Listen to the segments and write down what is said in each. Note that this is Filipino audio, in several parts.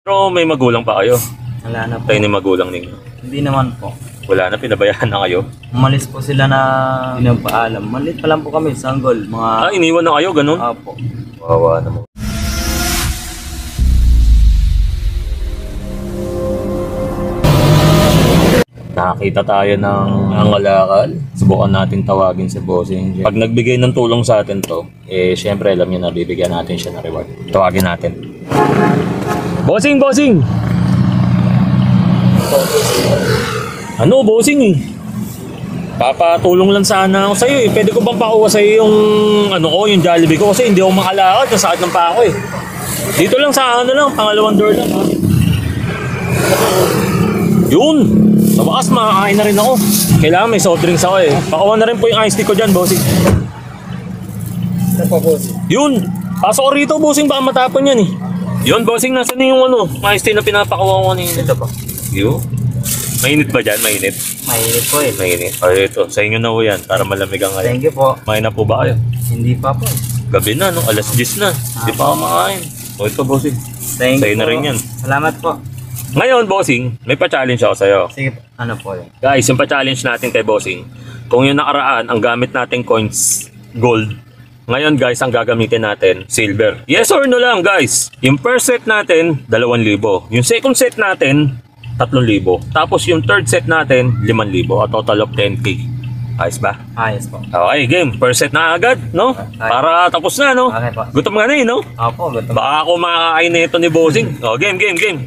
Pero may magulang pa kayo. Wala na po. Tayo ni magulang ninyo. Hindi naman po. Wala na, pinabayaan na kayo. Umalis po sila na pinapaalam. Malit pa lang po kami, sanggol. Mga... Iniwan na kayo, ganun? Apo. Wawa naman. Nakakita tayo ng angalakal. Subukan natin tawagin si Bossing. Pag nagbigay ng tulong sa atin to, syempre alam niyo na bibigyan natin siya ng reward. Tawagin natin. Bossing! Bossing! Ano, Bossing eh? Papatulong lang sana ako sa'yo eh. Pwede ko bang pakuha sa'yo yung yung Jollibee ko kasi hindi ako makalakad. Nasakit ng paa ko eh. Dito lang sa pangalawang door lang ha. Yun! Sa wakas, makakain na rin ako. Kailangan may soft drinks ako eh. Pakuha na rin po yung iced tea ko dyan, Bossing. Ano po, bossing? Yun! Pasok ko rito, Bossing. Baka matapon yan eh. Yun, Bossing. Nasaan yung iced tea na pinapakuha ko kanina? Ito po. Yun. Mainit ba dyan? Mainit? Mainit po eh. Mainit. Ito. Sa inyo na po yan. Para malamig ang ngayon. Thank you po. Kumain na po ba kayo? Hindi pa po. Gabi na, no? Alas 10 na. Hindi pa ako makain. Ito, Bossing. Thank Sa'yo you na po. rin yan. Salamat po. Ngayon, Bossing, may pa-challenge ako sa'yo. Sige po. Ano po yun? Guys, yung pa-challenge natin kay Bossing, kung yung nakaraan, ang gamit nating coins, gold. Ngayon, guys, ang gagamitin natin, silver. Yes or no lang, guys? Yung first set natin, 2,000. Yung second set natin, 3,000. Tapos yung third set natin, 5,000. A total of 10K. Ayos ba? Ayos po. Okay, game. First set na agad, no? Para tapos na, no? Okay po. Gutom nga na no? Opo, gutom. Baka ako makakain na ito ni Bossing. Game.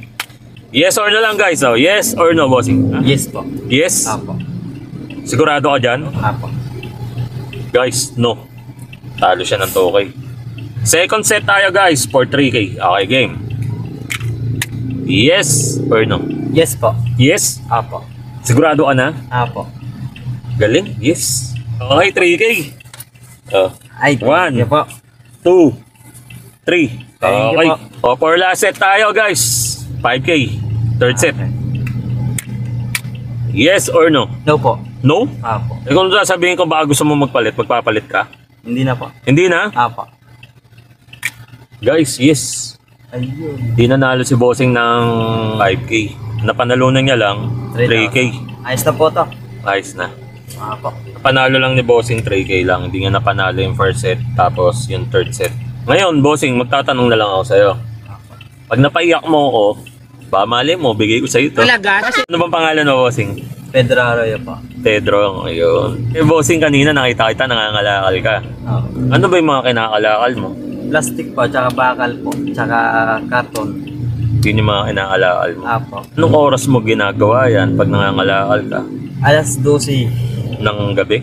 Yes or no lang, guys. Yes or no, Bossing? Ha? Yes po. Yes? Opo. Sigurado ka dyan? Opo. Guys, no. Talo siya ng 2K. Second set tayo, guys, for 3K. Okay, game. Yes or no? Yes po. Yes? Opo. Sigurado ka na? Opo. Galing? Yes. Okay, 3K. Ay, One. thank you po. 2, 3. Thank you Okay. po. For last set tayo, guys. 5K. Third set. Okay. Yes or no? No po. No? Opo. Kung sasabihin ko baka gusto mo magpapalit ka? Hindi na po. Hindi na? Opo. Guys, yes. Ayun. Di nanalo si Bossing ng 5K. Napanalunan niya lang 3K. Ayos na po to. Ayos na. Opo. Napanalo lang ni Bossing 3K lang. Hindi nga napanalo yung first set tapos yung third set. Ngayon, Bossing, magtatanong na lang ako sa'yo. Pag napaiyak mo ako, baka mali mo, bigay ko sa'yo ito. Talaga? Ano bang pangalan mo, Bossing? Pedro Arroyo po. Pedro, ayun. Eh, Bossing, kanina nakita kita, nangangalakal ka. Opo. Ano ba yung mga kinakalakal mo? Plastic po, tsaka bakal po, tsaka karton. Yun yung mga kinakalakal mo. Opo. Anong oras mo ginagawa yan pag nangangalakal ka? Alas 12. Ng gabi?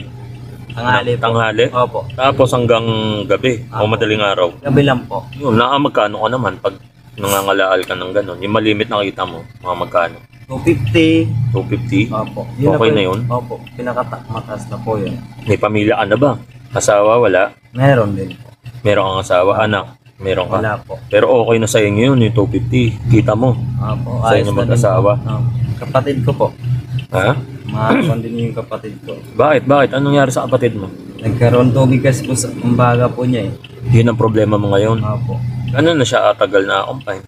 Tanghali po. Tanghali? Opo. Tapos hanggang gabi o Apo. madaling araw. Gabi lang po. Yun, nakamagkano ka naman pag nangangalakal ka ng gano'n? Yung malimit na kita mo, mga magkano? 250. 250? Opo. Okay na yun? Opo. Mataas na po yun. May pamilya ka na ba? Asawa, wala? Meron din po. Meron kang asawa, anak? Meron ka? Wala po. Pero okay na sa inyo yun, yung 250. Kita mo. Opo. Sa inyo na din mag-asawa? po. Opo. Kapatid ko po. Ha? Mga din yung kapatid ko. Bakit? Anong nangyari sa kapatid mo? Nagkaroon tubig kasi po sa kumbaga po niya eh. Yun ang problema mo ngayon. Opo. Ano na siya, tagal na confine?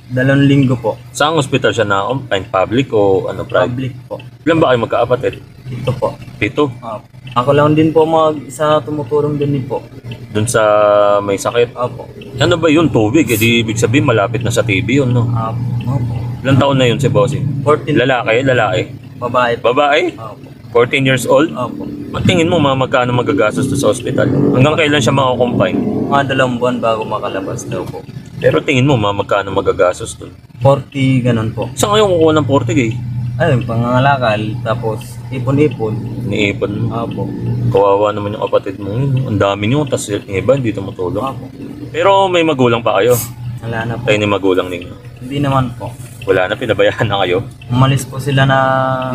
2 linggo po. Saan hospital siya na confine? Public o private? Public po. Ilan ba kayo magkaapatid? Ito po. 7? Opo. Ako lang din po isa tumutulong din po. Doon sa may sakit? Opo. Ano ba yun? Tubig? Di ibig sabihin malapit na sa TB yun, no? Opo. Ilang taon na yun si Bossing? 14. Lalaki? Babae po. Babae? Opo. 14 years old? Opo. Ang tingin mo, magkano magagastos to sa hospital? Hanggang kailan siya makakompine? Mga 2 buwan bago makalabas daw po. Pero tingin mo, magkano magagastos doon? 40 ganun po. Saan ngayon kukuha ng 40K? Ayun, pangangalakal, tapos ipon-ipon. Iniipon mo. Opo. Kawawa naman yung kapatid mo yun. Ang dami nyo, tapos yung iba hindi tumutulong. Opo. Pero may magulang pa kayo. Wala na po. Tayo ni magulang ninyo. Hindi naman po. Wala na, pinabayaan na kayo. Umalis po sila na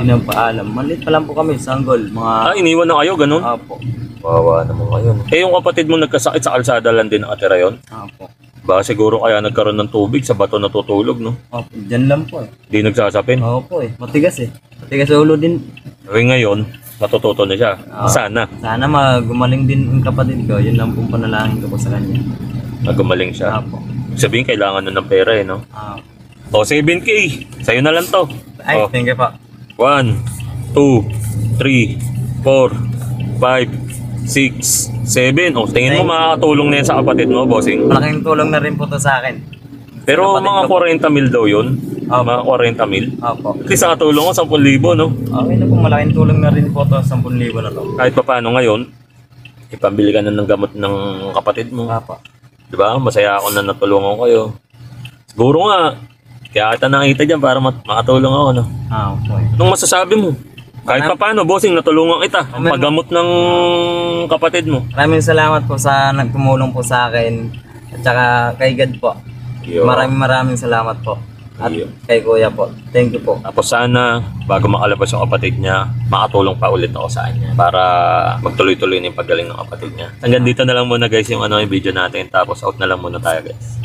pinapaalam. Malit pa lang po kami, sanggol. Mga... Iniwan na kayo, ganun? Opo. Kawawa naman kayo. Eh yung kapatid mo nagkasakit sa kalsada lang din nakatira yun? Opo. Baka siguro kaya nagkaroon ng tubig sa bato natutulog, no? Opo. Diyan lang po eh. Hindi nagsasapin. Opo eh. Matigas eh. Matigas sa ulo din. Eh ngayon, natututo na siya. Sana. Sana gumaling din ang kapatid ko. Yun lang pong panalangin ko po sa kanya. Nagumaling siya. Opo. Sabihin, kailangan na ng pera eh, no? O, 7K. Sa'yo na lang to. Ay, O, thank you po. 1, 2, 3, 4, 5, 6, 7. O, tingin mo makakatulong na yan sa kapatid mo, bossing. Malaking tulong na rin po to sa akin. Pero Kapatid mga ko. 40 mil daw yun. Opo. Mga 40 mil. Opo. At least nakatulong ko 10,000, no? Okay na po, malaking tulong na rin po to, 10,000 na to. Kahit pa paano ngayon, ipambili ka na ng gamot ng kapatid mo. Opo. Diba? Masaya ako na natulungan ko kayo. Siguro nga, kaya kita nakita dyan para makatulong ako, no? Opo. Anong masasabi mo? Kahit pa paano, bossing, natulungan kita. Ang paggamot ng kapatid mo. Maraming salamat po sa nagtumulong po sa akin. At saka kay God po. Yo. Maraming salamat po. At Yo. kay Kuya po. Thank you po. Tapos sana, bago makalabas yung kapatid niya, makatulong pa ulit ako sa kanya para magtuloy-tuloy na yung paggaling ng kapatid niya. Hanggang dito na lang muna guys yung, yung video natin. Tapos out na lang muna tayo guys.